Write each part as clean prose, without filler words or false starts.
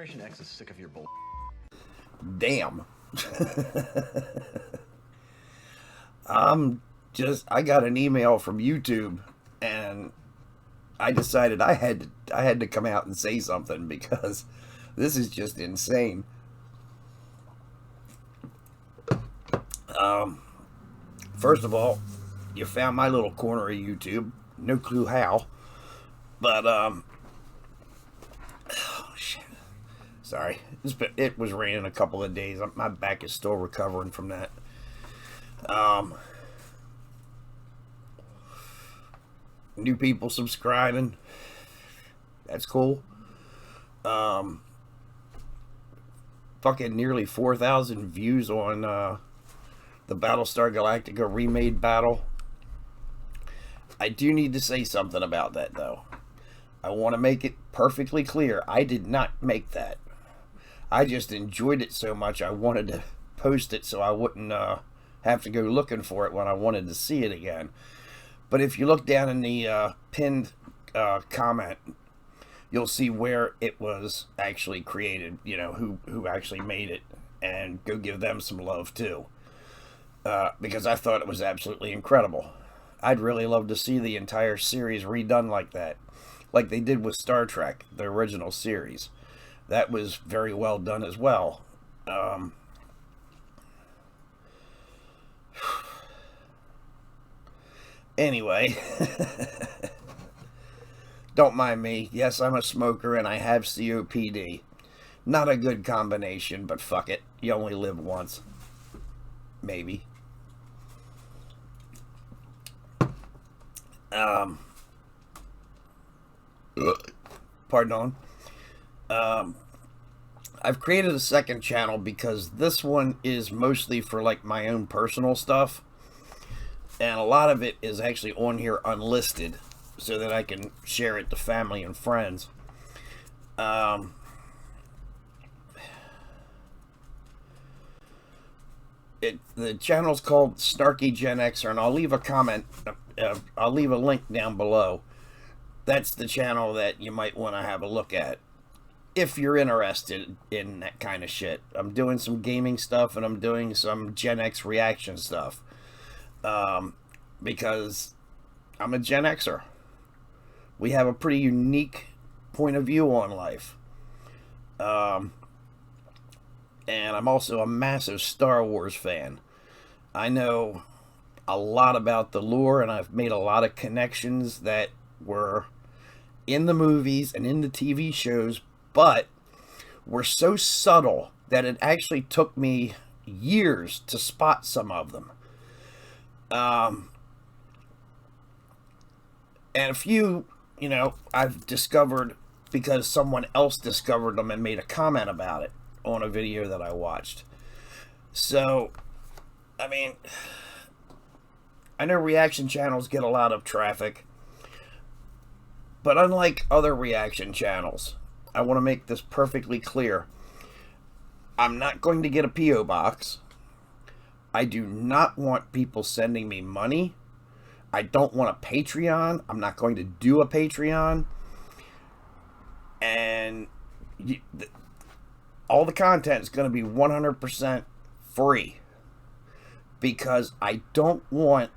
Generation X is sick of your bull. Damn. I got an email from YouTube, and I decided I had to come out and say something because this is just insane. First of all, you found my little corner of YouTube. No clue how, but oh shit. Sorry, it was raining a couple of days. My back is still recovering from that. New people subscribing. That's cool. Fucking nearly 4,000 views on the Battlestar Galactica remade battle. I do need to say something about that, though. I want to make it perfectly clear. I did not make that. I just enjoyed it so much I wanted to post it so I wouldn't have to go looking for it when I wanted to see it again. But if you look down in the pinned comment, you'll see where it was actually created, you know, who actually made it, and go give them some love too. Because I thought it was absolutely incredible. I'd really love to see the entire series redone like that, like they did with Star Trek, the original series. That was very well done as well. Anyway, don't mind me. Yes, I'm a smoker and I have COPD. Not a good combination, but fuck it. You only live once. Maybe. Pardon. I've created a second channel because this one is mostly for like my own personal stuff, and a lot of it is actually on here unlisted so that I can share it to family and friends. The channel's called Snarky Gen Xer, and I'll leave a comment. I'll leave a link down below. That's the channel that you might want to have a look at if you're interested in that kind of shit. I'm doing some gaming stuff and I'm doing some Gen X reaction stuff because I'm a Gen Xer. We have a pretty unique point of view on life. And I'm also a massive Star Wars fan. I know a lot about the lore, and I've made a lot of connections that were in the movies and in the TV shows, but were so subtle that it actually took me years to spot some of them. And a few, you know, I've discovered because someone else discovered them and made a comment about it on a video that I watched. So, I mean, I know reaction channels get a lot of traffic, but unlike other reaction channels, I want to make this perfectly clear. I'm not going to get a P.O. box. I do not want people sending me money. I don't want a Patreon. I'm not going to do a Patreon. And all the content is going to be 100% free, because I don't want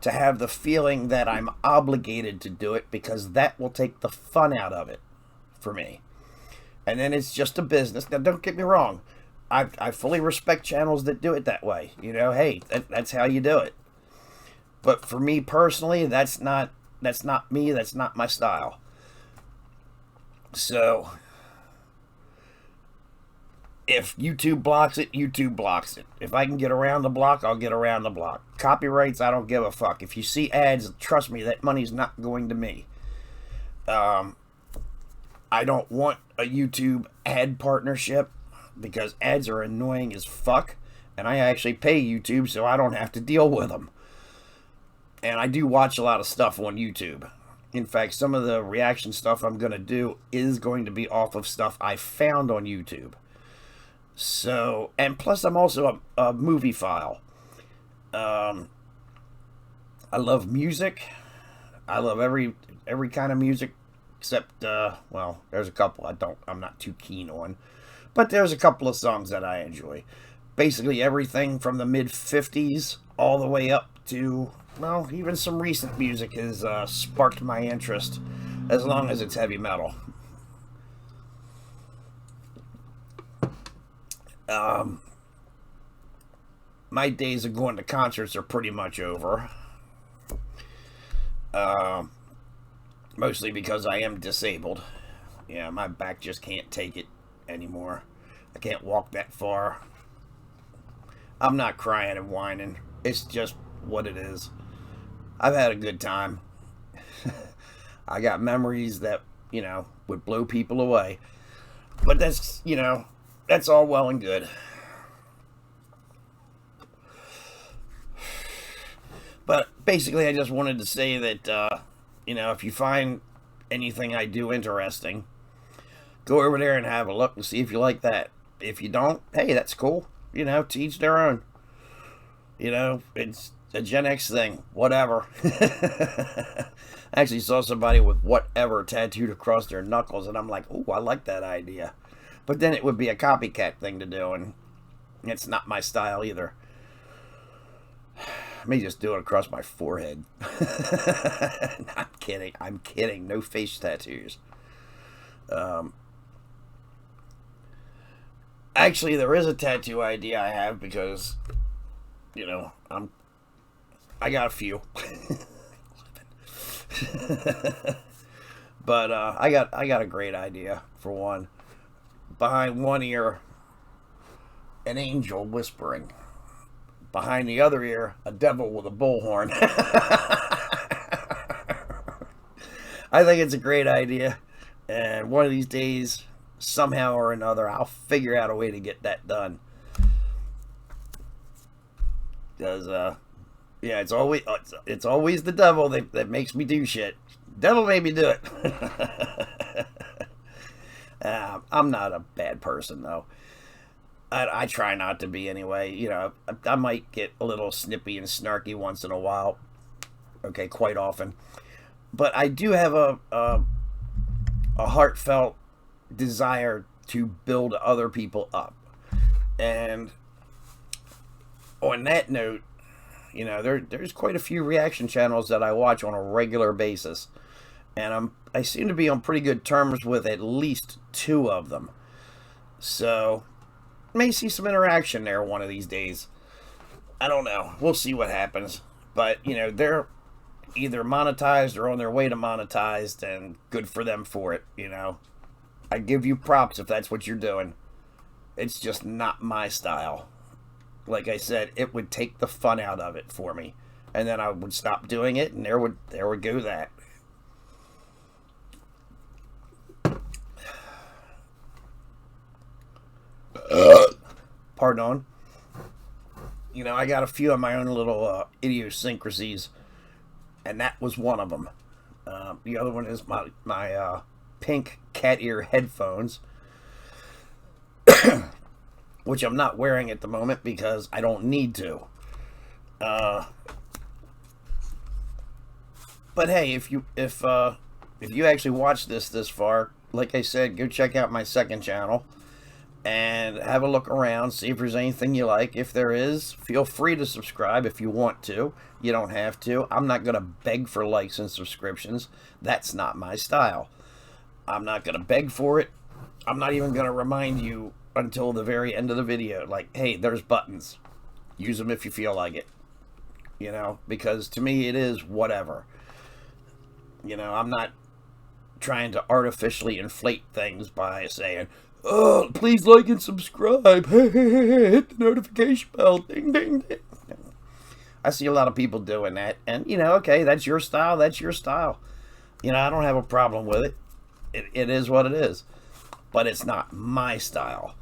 to have the feeling that I'm obligated to do it, because that will take the fun out of it for me. And then it's just a business. Now, don't get me wrong. I fully respect channels that do it that way. You know, hey, that's how you do it. But for me personally, that's not me. That's not my style. So if YouTube blocks it, YouTube blocks it. If I can get around the block, I'll get around the block. Copyrights, I don't give a fuck. If you see ads, trust me, that money's not going to me. I don't want a YouTube ad partnership because ads are annoying as fuck, and I actually pay YouTube so I don't have to deal with them. And I do watch a lot of stuff on YouTube. In fact, some of the reaction stuff I'm going to do is going to be off of stuff I found on YouTube. So, and plus I'm also a movie file. I love music. I love every kind of music except, well, there's a couple I'm not too keen on. But there's a couple of songs that I enjoy. Basically everything from the mid-50s all the way up to, well, even some recent music has sparked my interest, as long as it's heavy metal. My days of going to concerts are pretty much over. Mostly because I am disabled. Yeah, my back just can't take it anymore. I can't walk that far. I'm not crying and whining. It's just what it is. I've had a good time. I got memories that, would blow people away. But that's, that's all well and good. But basically, I just wanted to say that, if you find anything I do interesting, go over there and have a look and see if you like that. If you don't, hey, that's cool. To each their own. It's a Gen X thing. Whatever. I actually saw somebody with whatever tattooed across their knuckles, and I'm like, oh, I like that idea. But then it would be a copycat thing to do, and it's not my style either. I may just do it across my forehead. I'm kidding. No face tattoos. Actually, there is a tattoo idea I have because, I got a few. But I got a great idea for one. Behind one ear, an angel whispering. Behind the other ear, a devil with a bullhorn. I think it's a great idea, and one of these days, somehow or another, I'll figure out a way to get that done. Because, yeah, it's always the devil that makes me do shit. Devil made me do it. I'm not a bad person, though. I try not to be anyway. I might get a little snippy and snarky once in a while. Okay, quite often. But I do have a heartfelt desire to build other people up. And on that note, there's quite a few reaction channels that I watch on a regular basis. And I seem to be on pretty good terms with at least 2 of them. So may see some interaction there one of these days. I don't know. We'll see what happens. But, they're either monetized or on their way to monetized, and good for them for it, I give you props if that's what you're doing. It's just not my style. Like I said, it would take the fun out of it for me. And then I would stop doing it, and there would go that. Pardon. I got a few of my own little idiosyncrasies, and that was one of them. The other one is my pink cat ear headphones, which I'm not wearing at the moment because I don't need to. But hey, if you actually watch this far, like I said, go check out my second channel and have a look around, see if there's anything you like. If there is, feel free to subscribe if you want to. You don't have to. I'm not going to beg for likes and subscriptions. That's not my style. I'm not going to beg for it. I'm not even going to remind you until the very end of the video, like, hey, there's buttons. Use them if you feel like it. Because to me it is whatever. I'm not trying to artificially inflate things by saying, oh, please like and subscribe. Hit the notification bell. Ding, ding, ding. I see a lot of people doing that. And, okay, that's your style. That's your style. I don't have a problem with it. It is what it is. But it's not my style.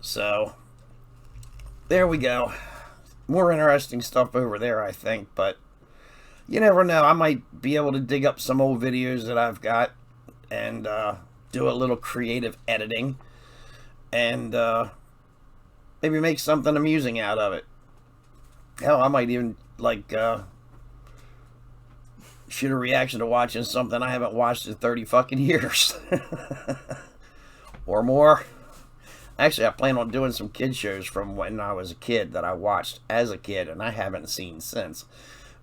So, there we go. More interesting stuff over there, I think. But you never know. I might be able to dig up some old videos that I've got and do a little creative editing and maybe make something amusing out of it. Hell, I might even should a reaction to watching something I haven't watched in 30 fucking years. Or more. Actually, I plan on doing some kid shows from when I was a kid that I watched as a kid and I haven't seen since.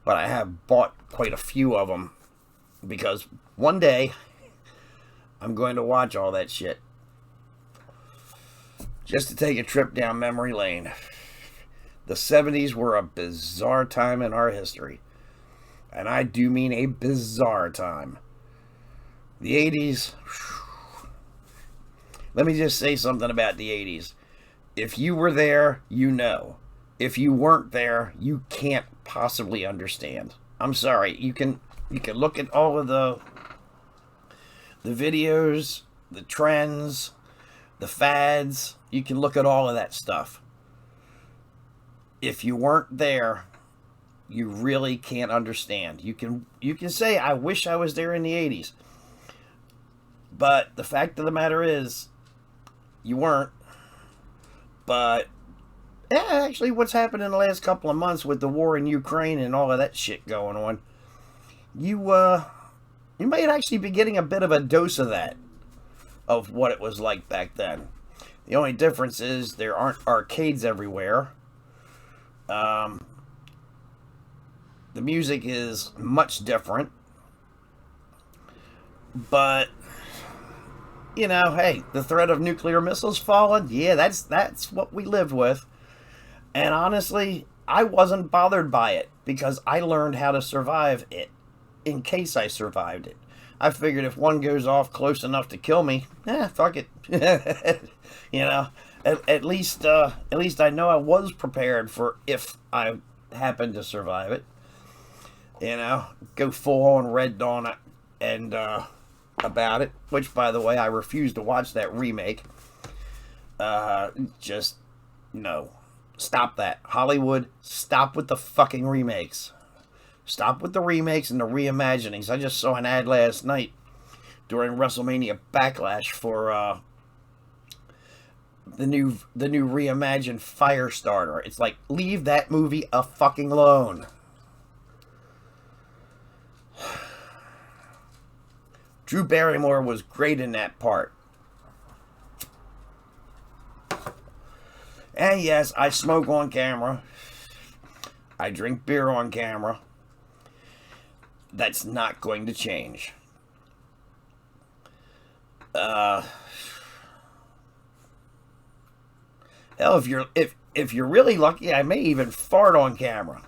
But I have bought quite a few of them because one day I'm going to watch all that shit. Just to take a trip down memory lane. The 70s were a bizarre time in our history. And I do mean a bizarre time. The 80s... Let me just say something about the 80s. If you were there, you know. If you weren't there, you can't possibly understand. I'm sorry. You can look at all of the videos, the trends, the fads. You can look at all of that stuff. If you weren't there, you really can't understand. You can say, I wish I was there in the 80s. But the fact of the matter is, you weren't. But yeah, actually, what's happened in the last couple of months with the war in Ukraine and all of that shit going on, you might actually be getting a bit of a dose of that, of what it was like back then. The only difference is there aren't arcades everywhere. The music is much different. But you know, hey, the threat of nuclear missiles falling, yeah, that's what we lived with. And honestly, I wasn't bothered by it because I learned how to survive it in case I survived it. I figured if one goes off close enough to kill me, fuck it. You know, at least I know I was prepared for if I happened to survive it. You know, go full on Red Dawn and about it, which by the way I refuse to watch that remake. Just no, stop that. Hollywood, stop with the fucking remakes. Stop with the remakes and the reimaginings. I just saw an ad last night during WrestleMania Backlash for the new reimagined Firestarter. It's like, leave that movie a fucking alone. Drew Barrymore was great in that part. And yes, I smoke on camera. I drink beer on camera. That's not going to change. Hell, if you're really lucky, I may even fart on camera.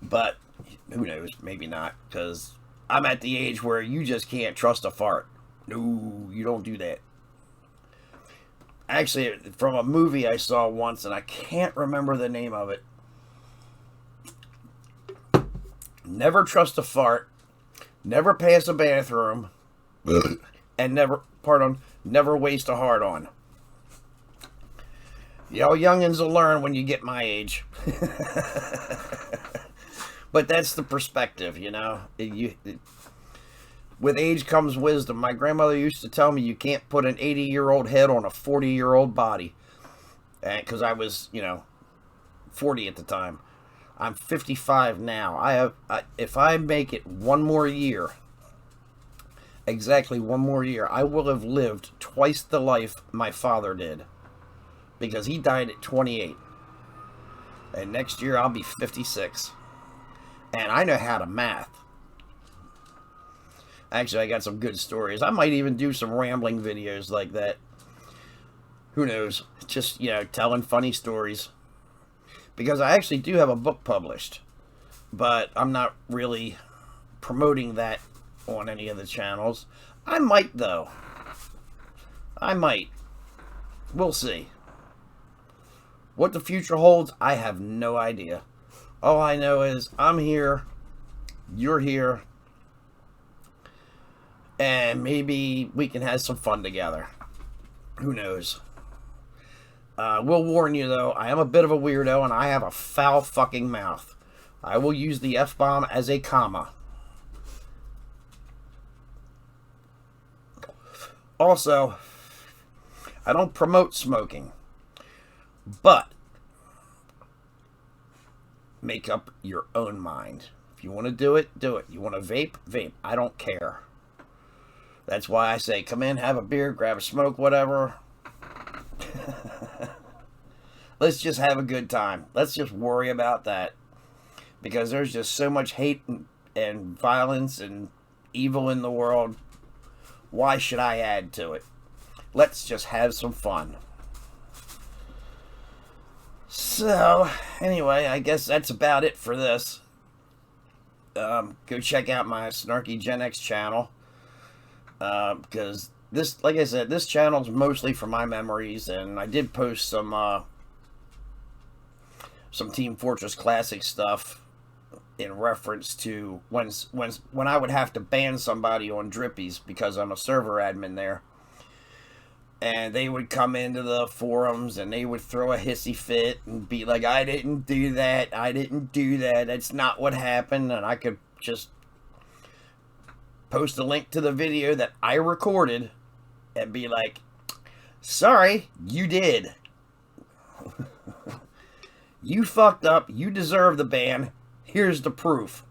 But who knows? Maybe not, because I'm at the age where you just can't trust a fart. No, you don't do that. Actually, from a movie I saw once, and I can't remember the name of it. Never trust a fart. Never pass a bathroom. And never waste a hard-on. Y'all youngins will learn when you get my age. But that's the perspective, you know. With age comes wisdom. My grandmother used to tell me you can't put an 80-year-old head on a 40-year-old body. Because I was, 40 at the time. I'm 55 now. If I make it one more year, exactly one more year, I will have lived twice the life my father did. Because he died at 28. And next year I'll be 56. And I know how to math. Actually, I got some good stories. I might even do some rambling videos like that. Who knows? Just, telling funny stories. Because I actually do have a book published. But I'm not really promoting that on any of the channels. I might, though. I might. We'll see. What the future holds, I have no idea. All I know is I'm here, you're here, and maybe we can have some fun together. Who knows? Will warn you, though, I am a bit of a weirdo, and I have a foul fucking mouth. I will use the F-bomb as a comma. Also, I don't promote smoking. But make up your own mind. If you want to do it, do it. You want to vape, vape. I don't care. That's why I say, come in, have a beer, grab a smoke, whatever. Let's just have a good time. Let's just worry about that. Because there's just so much hate and violence and evil in the world. Why should I add to it? Let's just have some fun. So, anyway, I guess that's about it for this. Go check out my Snarky Gen X channel. Because this, like I said, this channel is mostly for my memories, and I did post some Team Fortress Classic stuff in reference to when I would have to ban somebody on Drippies because I'm a server admin there. And they would come into the forums and they would throw a hissy fit and be like, I didn't do that, that's not what happened. And I could just post a link to the video that I recorded and be like, sorry, you did. You fucked up, you deserve the ban, here's the proof.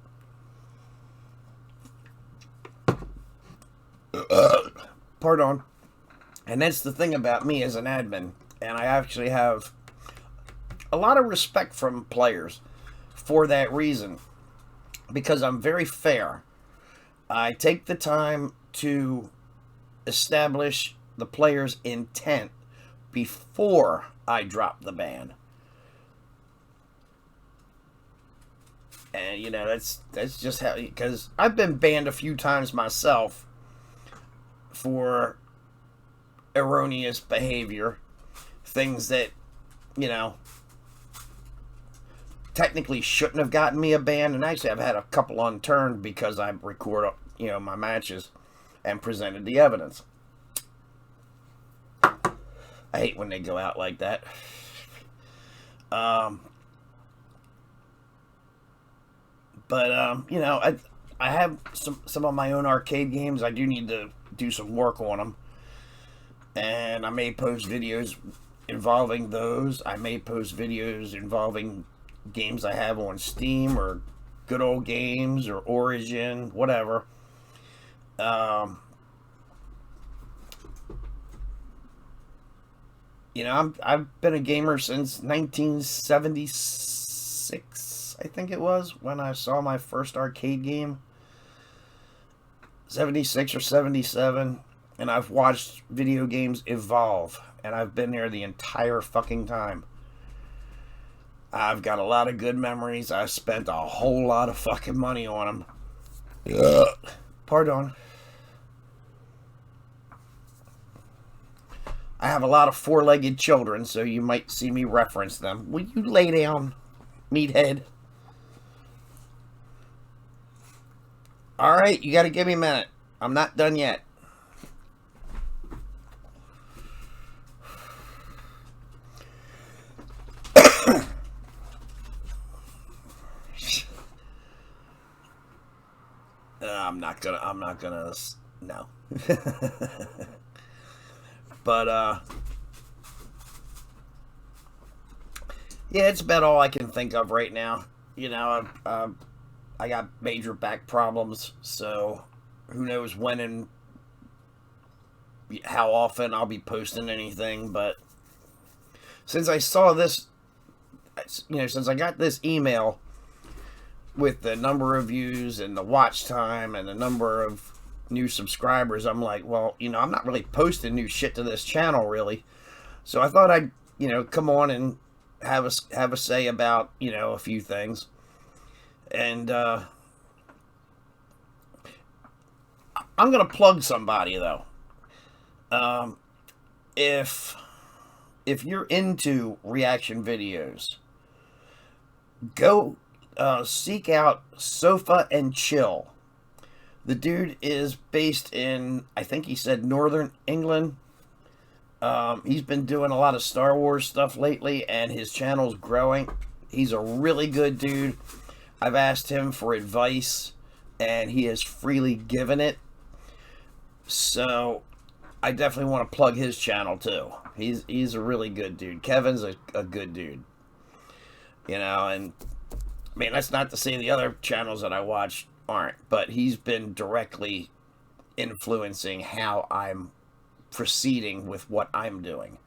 Pardon. And that's the thing about me as an admin. And I actually have a lot of respect from players for that reason. Because I'm very fair. I take the time to establish the player's intent before I drop the ban. And, you know, that's just how... Because I've been banned a few times myself for erroneous behavior, things that, you know, technically shouldn't have gotten me a ban, and actually I've had a couple unturned because I record, you know, my matches and presented the evidence. I hate when they go out like that. You know, I have some of my own arcade games. I do need to do some work on them. And I may post videos involving those. I may post videos involving games I have on Steam or Good Old Games or Origin, whatever. You know, I've been a gamer since 1976, I think it was, when I saw my first arcade game. 76 or 77. And I've watched video games evolve. And I've been there the entire fucking time. I've got a lot of good memories. I've spent a whole lot of fucking money on them. Pardon. I have a lot of four-legged children, so you might see me reference them. Will you lay down, meathead? Alright, you gotta give me a minute. I'm not done yet. I'm not gonna, no. But, yeah, it's about all I can think of right now. You know, I got major back problems, so who knows when and how often I'll be posting anything, but since I saw this, you know, since I got this email with the number of views and the watch time and the number of new subscribers, I'm like, well, you know, I'm not really posting new shit to this channel, really. So I thought I'd, you know, come on and have a say about, you know, a few things. And I'm gonna plug somebody, though. If you're into reaction videos, go seek out Sofa and Chill. The dude is based in, I think he said, Northern England. He's been doing a lot of Star Wars stuff lately, and his channel's growing. He's a really good dude. I've asked him for advice, and he has freely given it. So, I definitely want to plug his channel, too. He's a really good dude. Kevin's a good dude. You know, and I mean, that's not to say the other channels that I watch aren't, but he's been directly influencing how I'm proceeding with what I'm doing.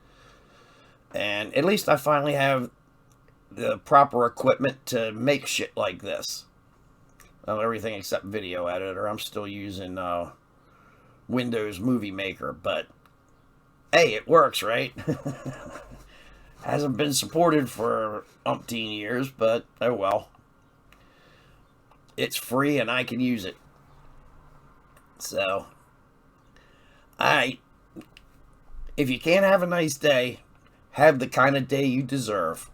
And at least I finally have the proper equipment to make shit like this. Well, everything except video editor. I'm still using Windows Movie Maker, but hey, it works, right? Hasn't been supported for umpteen years, but oh well. It's free and I can use it. So, if you can't have a nice day, have the kind of day you deserve.